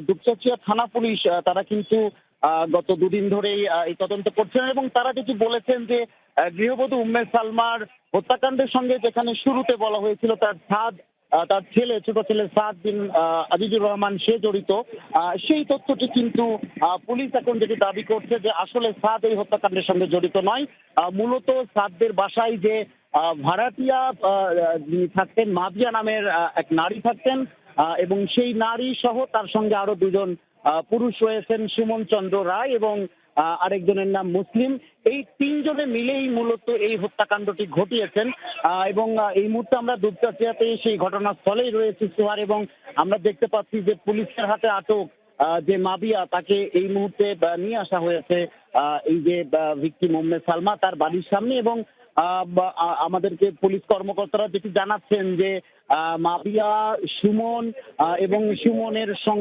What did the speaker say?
দুপচাঁচিয়া থানা পুলিশ তারা কিন্তু গত দুদিন ধরেই এই তদন্ত করছেন এবং তারা যেটি বলেছেন যে গৃহবধূ উম্মে সালমার হত্যাকাণ্ডের সঙ্গে যেখানে শুরুতে বলা হয়েছিল তার ছেলে ছোট ছেলে সাদ বিন আজিজুর রহমান সে জড়িত, সেই তথ্যটি কিন্তু পুলিশ এখন যেটি দাবি করছে যে আসলে সাদ এই হত্যাকাণ্ডের সঙ্গে জড়িত নয়। মূলত সাদদের বাসায় যে ভাড়াটিয়া যিনি থাকতেন মাবিয়া নামের এক নারী থাকতেন, এবং সেই নারী সহ তার সঙ্গে আরো দুজন পুরুষ রয়েছেন, সুমন চন্দ্র রায় এবং আরেকজনের নাম মুসলিম। এই তিনজনে মিলেই মূলত এই হত্যাকাণ্ডটি ঘটিয়েছেন এবং এই মুহূর্তে আমরা দুপচাঁচিয়াতে সেই ঘটনাস্থলেই রয়েছে সোহার, এবং আমরা দেখতে পাচ্ছি যে পুলিশের হাতে আটক যে মাবিয়া তাকে এই মুহূর্তে নিয়ে আসা হয়েছে এই যে ভিকটিম উম্মে সালমা তার বাড়ির সামনে। এবং আমাদেরকে পুলিশ কর্মকর্তারা যেটি জানাচ্ছেন যে মাবিয়া, সুমন এবং সুমনের সঙ্গে